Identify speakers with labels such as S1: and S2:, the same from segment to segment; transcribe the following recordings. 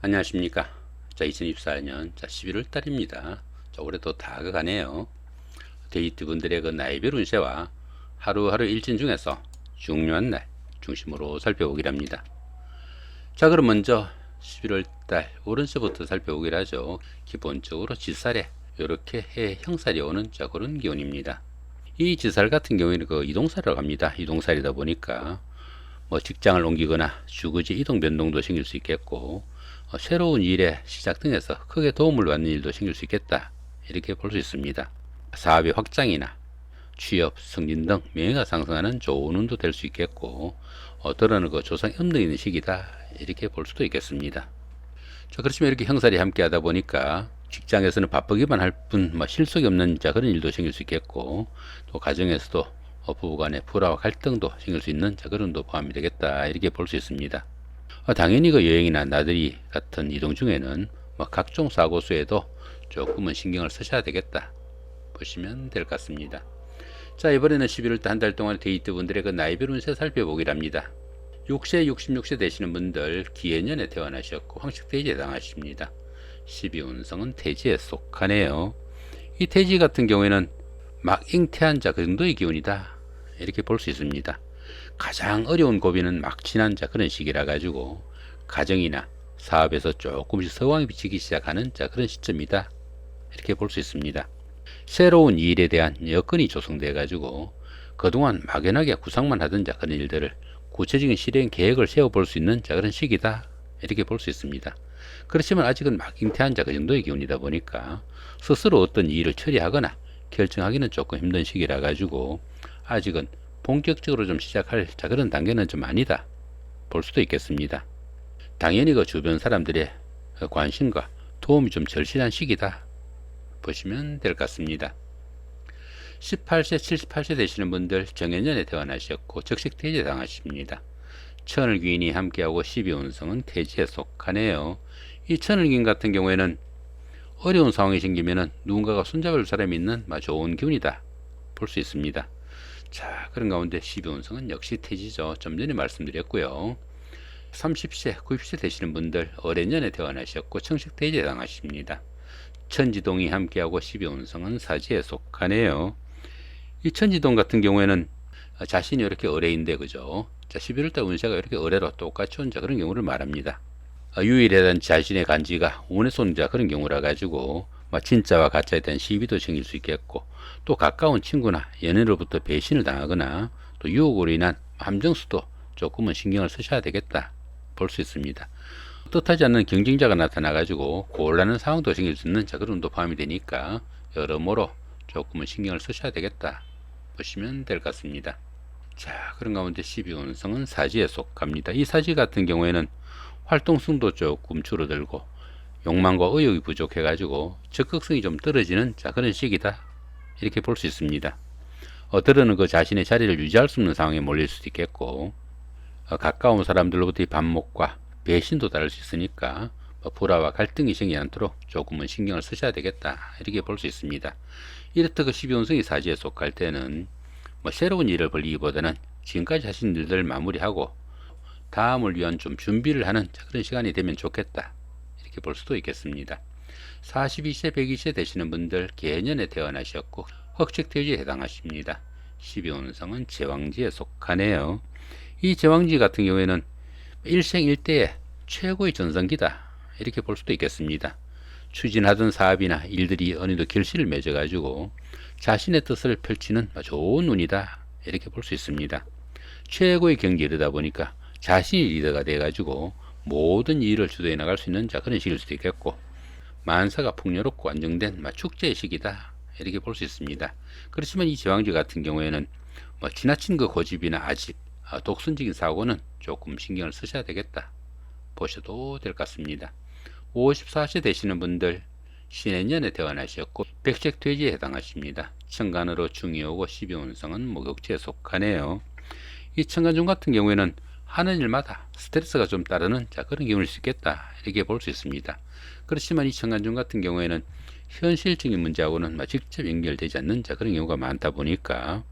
S1: 안녕하십니까. 2024년 11월 달입니다. 올해도 다가가네요. 데이트분들의 그 나이별 운세와 하루하루 일진 중에서 중요한 날 중심으로 살펴보기로 합니다. 자, 그럼 먼저 11월 달 오른세부터 살펴보기로 하죠. 기본적으로 지살에 이렇게 해 형살이 오는 그런 기운입니다. 이 지살 같은 경우에는 그 이동살이라고 합니다. 이동살이다 보니까 직장을 옮기거나 주거지 이동 변동도 생길 수 있겠고, 새로운 일의 시작 등에서 크게 도움을 받는 일도 생길 수 있겠다, 이렇게 볼 수 있습니다. 사업의 확장이나 취업, 승진 등 명예가 상승하는 좋은 운도 될 수 있겠고, 때로는 그 조상 음력이 있는 시기다, 이렇게 볼 수도 있겠습니다. 자, 그렇지만 이렇게 형살이 함께 하다 보니까 직장에서는 바쁘기만 할 뿐 실속이 없는 그런 일도 생길 수 있겠고, 또 가정에서도 부부간의 불화와 갈등도 생길 수 있는 그런 도 포함이 되겠다, 이렇게 볼 수 있습니다. 당연히 그 여행이나 나들이 같은 이동 중에는 각종 사고 수에도 조금은 신경을 쓰셔야 되겠다, 보시면 될 것 같습니다. 자, 이번에는 11월 한 달 동안 데이트 분들의 그 나이별 운세 살펴보기로 합니다. 6세, 66세 되시는 분들 기해년에 태어나셨고 황식돼지에 해당하십니다. 12운성은 태지에 속하네요. 이 태지 같은 경우에는 막 잉태한 그 정도의 기운이다, 이렇게 볼 수 있습니다. 가장 어려운 고비는 막 지난 그런 시기라 가지고 가정이나 사업에서 조금씩 서황이 비치기 시작하는 그런 시점이다, 이렇게 볼 수 있습니다. 새로운 일에 대한 여건이 조성돼 가지고 그동안 막연하게 구상만 하던 그런 일들을 구체적인 실행 계획을 세워볼 수 있는 그런 시기다, 이렇게 볼 수 있습니다. 그렇지만 아직은 막 잉태한 그 정도의 기운이다 보니까 스스로 어떤 일을 처리하거나 결정하기는 조금 힘든 시기라 가지고 아직은 본격적으로 좀 시작할 그런 단계는 좀 아니다, 볼 수도 있겠습니다. 당연히 그 주변 사람들의 관심과 도움이 좀 절실한 시기다, 보시면 될 것 같습니다. 18세, 78세 되시는 분들 정해년에 태어나셨고 적식태지에 해당하십니다. 천을귀인이 함께하고 12운성은 태지에 속하네요. 이 천을귀인 같은 경우에는 어려운 상황이 생기면 누군가가 손잡을 사람이 있는 좋은 기운이다, 볼 수 있습니다. 자, 그런 가운데 12운성은 역시 태지죠. 좀 전에 말씀드렸고요. 30세, 90세 되시는 분들 어뢰년에 태어나셨고 청식태지에 해당하십니다. 천지동이 함께하고 12운성은 사지에 속하네요. 이 천지동 같은 경우에는 자신이 이렇게 어뢰인데, 그죠? 자, 11월달 운세가 이렇게 어뢰로 똑같이 온 그런 경우를 말합니다. 유일하던 자신의 간지가 운에서 온 그런 경우라 가지고 진짜와 가짜에 대한 시비도 생길 수 있겠고, 또 가까운 친구나 연인으로부터 배신을 당하거나 또 유혹으로 인한 함정수도 조금은 신경을 쓰셔야 되겠다, 볼 수 있습니다. 뜻하지 않는 경쟁자가 나타나 가지고 곤란한 상황도 생길 수 있는 그런 운도 포함이 되니까 여러모로 조금은 신경을 쓰셔야 되겠다, 보시면 될 것 같습니다. 자, 그런 가운데 12운성은 사지에 속합니다. 이 사지 같은 경우에는 활동성도 조금 줄어들고 욕망과 의욕이 부족해 가지고 적극성이 좀 떨어지는 그런 시기다, 이렇게 볼 수 있습니다. 때로는 그 자신의 자리를 유지할 수 없는 상황에 몰릴 수도 있겠고, 가까운 사람들로부터의 반목과 배신도 다를 수 있으니까 불화와 갈등이 생기지 않도록 조금은 신경을 쓰셔야 되겠다, 이렇게 볼 수 있습니다. 이렇듯 그 12운성이 사지에 속할 때는 새로운 일을 벌리기보다는 지금까지 하신 일들을 마무리하고 다음을 위한 좀 준비를 하는 그런 시간이 되면 좋겠다, 이렇게 볼 수도 있겠습니다. 42세, 120세 되시는 분들 개년에 태어나셨고 흑식태지에 해당하십니다. 12운성은 제왕지에 속하네요. 이 제왕지 같은 경우에는 일생일대의 최고의 전성기다, 이렇게 볼 수도 있겠습니다. 추진하던 사업이나 일들이 어느덧 결실을 맺어 가지고 자신의 뜻을 펼치는 좋은 운이다, 이렇게 볼 수 있습니다. 최고의 경지에 이르다 보니까 자신이 리더가 돼 가지고 모든 일을 주도해 나갈 수 있는 그런 시기일 수도 있겠고, 만사가 풍요롭고 안정된 축제의 시기다, 이렇게 볼 수 있습니다. 그렇지만 이 제왕지 같은 경우에는 지나친 그 고집이나 아집, 독선적인 사고는 조금 신경을 쓰셔야 되겠다, 보셔도 될 것 같습니다. 54세 되시는 분들 신해년에 태어나셨고 백색돼지에 해당하십니다. 천간으로 중이 오고 12운성은 목욕지에 속하네요. 이 천간중 같은 경우에는 하는 일마다 스트레스가 좀 따르는 그런 경우일 수 있겠다, 이렇게 볼 수 있습니다. 그렇지만 이 천간중 같은 경우에는 현실적인 문제하고는 직접 연결되지 않는 그런 경우가 많다 보니까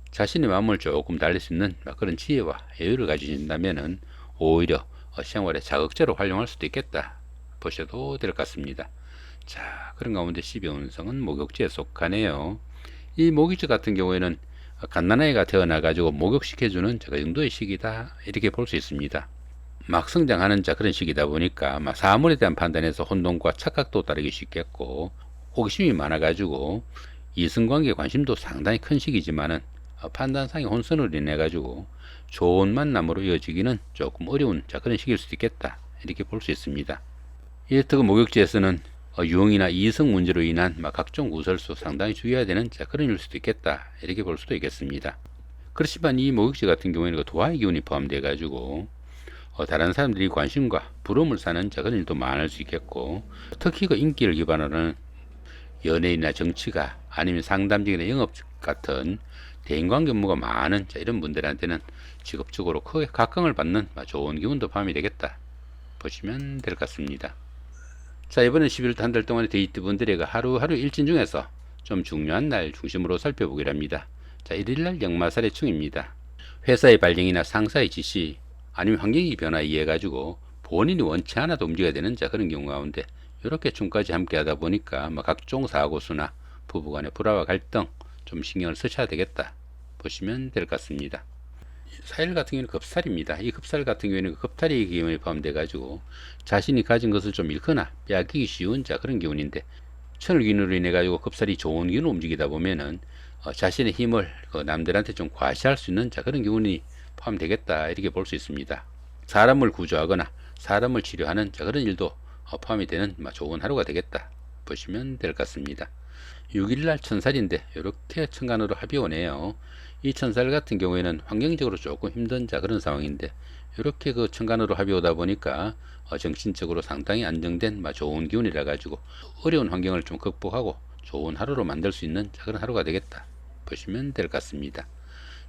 S1: 자신의 마음을 조금 달랠 수 있는 그런 지혜와 여유를 가지신다면은 오히려 생활의 자극제로 활용할 수도 있겠다, 보셔도 될 것 같습니다. 자, 그런 가운데 12운성은 목욕지에 속하네요. 이 목욕지 같은 경우에는 갓난아이가 태어나가지고 목욕시켜주는 그 정도의 시기다, 이렇게 볼 수 있습니다. 막 성장하는 그런 시기다 보니까 사물에 대한 판단에서 혼동과 착각도 따르기 쉽겠고, 호기심이 많아가지고 이성관계 관심도 상당히 큰 시기지만은 판단상의 혼선으로 인해 가지고 좋은 만남으로 이어지기는 조금 어려운 그런 시기일 수도 있겠다, 이렇게 볼 수 있습니다. 이렇다고 목욕지에서는 유흥이나 이성 문제로 인한 각종 구설수 상당히 주의해야 되는 그런 일 수도 있겠다, 이렇게 볼 수도 있겠습니다. 그렇지만 이 목욕지 같은 경우에는 도화의 기운이 포함되어 가지고 다른 사람들이 관심과 부러움을 사는 그런 일도 많을 수 있겠고, 특히 인기를 기반으로 하는 연예인이나 정치가 아니면 상담직이나 영업 같은 대인관계 업무가 많은 이런 분들한테는 직업적으로 크게 각광을 받는 좋은 기운도 포함이 되겠다, 보시면 될 것 같습니다. 자, 이번에 11월 한 달 동안의 데이트 분들에게 하루하루 일진 중에서 좀 중요한 날 중심으로 살펴보기로 합니다. 자, 1일날 역마살의 충입니다. 회사의 발령이나 상사의 지시 아니면 환경의 변화에 의해 가지고 본인이 원치 않아도 움직여야 되는 그런 경우 가운데 이렇게 충까지 함께 하다 보니까 각종 사고수나 부부간의 불화와 갈등 좀 신경을 쓰셔야 되겠다, 보시면 될 것 같습니다. 4일 같은 경우는 급살입니다. 이 급살 같은 경우에는 급탈의 기운이 포함돼 가지고 자신이 가진 것을 좀 잃거나 빼앗기기 쉬운 그런 기운인데, 천을 기운으로 인해 가지고 급살이 좋은 기운으로 움직이다 보면은 자신의 힘을 남들한테 좀 과시할 수 있는 그런 기운이 포함되겠다, 이렇게 볼 수 있습니다. 사람을 구조하거나 사람을 치료하는 그런 일도 포함이 되는 좋은 하루가 되겠다, 보시면 될 것 같습니다. 6일날 천살인데 이렇게 천간으로 합이 오네요. 이 천살 같은 경우에는 환경적으로 조금 힘든 그런 상황인데, 이렇게 천간으로 합이 오다 보니까 정신적으로 상당히 안정된 좋은 기운이라 가지고 어려운 환경을 좀 극복하고 좋은 하루로 만들 수 있는 그런 하루가 되겠다, 보시면 될 것 같습니다.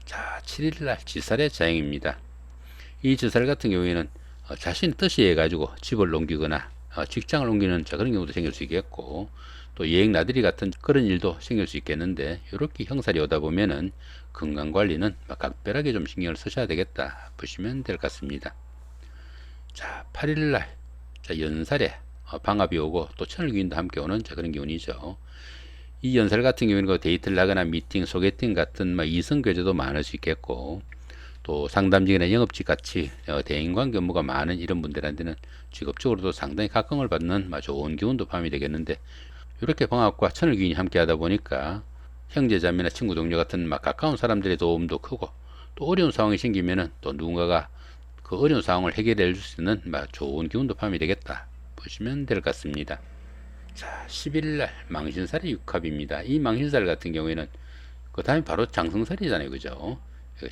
S1: 자, 7일날 지살의 자행입니다. 이 지살 같은 경우에는 자신의 뜻에 의해 가지고 집을 옮기거나 직장을 옮기는 그런 경우도 생길 수 있겠고, 또 여행 나들이 같은 그런 일도 생길 수 있겠는데, 이렇게 형살이 오다 보면은 건강관리는 각별하게 좀 신경을 쓰셔야 되겠다, 보시면 될 것 같습니다. 자, 8일날 연살에 방합이 오고 또 천을기운도 함께 오는 그런 기운이죠. 이 연살 같은 경우에는 데이트를 하거나 미팅, 소개팅 같은 이성교제도 많을 수 있겠고, 또 상담직이나 영업직 같이 대인관계 업무가 많은 이런 분들한테는 직업적으로도 상당히 각광을 받는 좋은 기운도 포함이 되겠는데, 이렇게 방학과 천을기운이 함께 하다 보니까 형제자매나 친구 동료 같은 가까운 사람들의 도움도 크고, 또 어려운 상황이 생기면은 또 누군가가 그 어려운 상황을 해결해 줄 수 있는 좋은 기운도 포함이 되겠다, 보시면 될 것 같습니다. 자, 11일날 망신살의 육합입니다. 이 망신살 같은 경우에는 그 다음에 바로 장성살이잖아요, 그죠?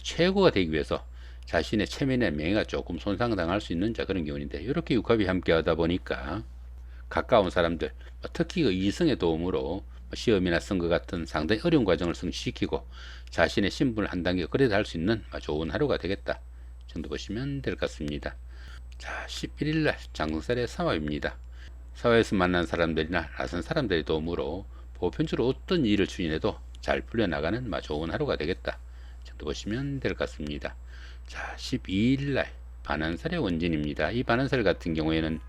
S1: 최고가 되기 위해서 자신의 체면의 명예가 조금 손상당할 수 있는 그런 기운인데, 이렇게 육합이 함께 하다 보니까 가까운 사람들, 특히 이성의 도움으로 시험이나 선거 같은 상당히 어려운 과정을 성취시키고 자신의 신분을 한 단계 업그레이드 할 수 있는 좋은 하루가 되겠다 정도 보시면 될 것 같습니다. 자, 11일날 장성살의 삼합입니다. 사회에서 만난 사람들이나 낯선 사람들의 도움으로 보편적으로 어떤 일을 추진해도 잘 풀려나가는 좋은 하루가 되겠다 정도 보시면 될 것 같습니다. 자, 12일날 반환살의 원진입니다. 이 반환살 같은 경우에는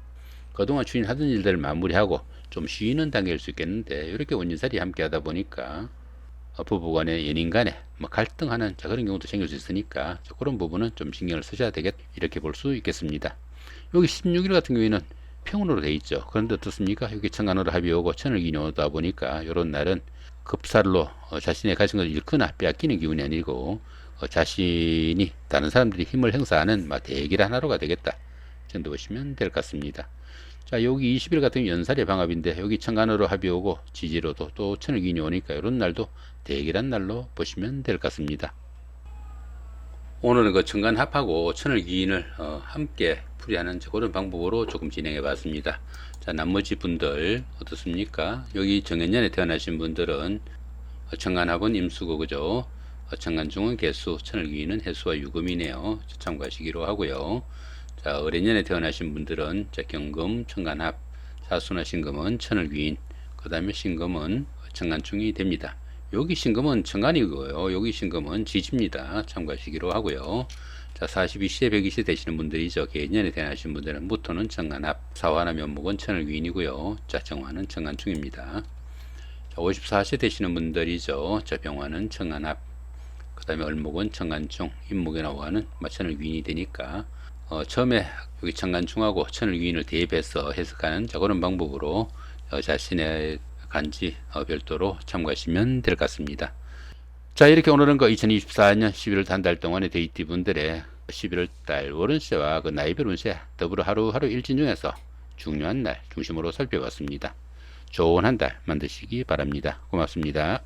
S1: 그동안 추진하던 일들을 마무리하고 좀 쉬는 단계일 수 있겠는데, 이렇게 원진살이 함께 하다 보니까 부부간에 연인 간에 갈등하는 그런 경우도 생길 수 있으니까 그런 부분은 좀 신경을 쓰셔야 되겠다, 이렇게 볼 수 있겠습니다. 여기 16일 같은 경우에는 평운으로 돼 있죠. 그런데 어떻습니까? 여기 천간으로 합이 오고 천을기운이 오다 보니까 이런 날은 급살로 자신의 가진 것을 잃거나 빼앗기는 기운이 아니고 자신이 다른 사람들이 힘을 행사하는 대기란 하루가 되겠다 정도 보시면 될 것 같습니다. 자, 여기 20일 같은 연살의 방합인데, 여기 천간으로 합이 오고 지지로도 또 천을기운이 오니까 이런 날도 대기란 날로 보시면 될 것 같습니다. 오늘은 천간합하고 천을기운을 함께 풀이하는 그런 방법으로 조금 진행해 봤습니다. 자, 나머지 분들 어떻습니까? 여기 정해년에 태어나신 분들은 천간합은 임수고, 그죠? 천간중은 개수, 천을기운은 해수와 유금이네요. 참고하시기로 하고요. 자, 어린년에 태어나신 분들은 경금, 천간합, 사수나 신금은 천을귀인, 그 다음에 신금은 천간충이 됩니다. 여기 신금은 천간이고요. 여기 신금은 지지입니다. 참고하시기로 하고요. 자, 42시에 120시 되시는 분들이죠. 개인연에 태어나신 분들은 무토는 청간합, 사화나 면목은 천을 귀인이고요. 자, 정화는 청간충입니다. 자, 54시 되시는 분들이죠. 자, 병화는 청간합, 그 다음에 을목은 청간충, 임목에 나와는 천을 귀인이 되니까 처음에 여기 청간충하고 천을 귀인을 대입해서 해석하는 자, 그런 방법으로 자신의 간지 별도로 참고하시면 될 것 같습니다. 자, 이렇게 오늘은 2024년 11월 한 달 동안의 데이트 분들의 11월 달 월운세와 나이별 운세 더불어 하루하루 일진 중에서 중요한 날 중심으로 살펴봤습니다. 좋은 한 달 만드시기 바랍니다. 고맙습니다.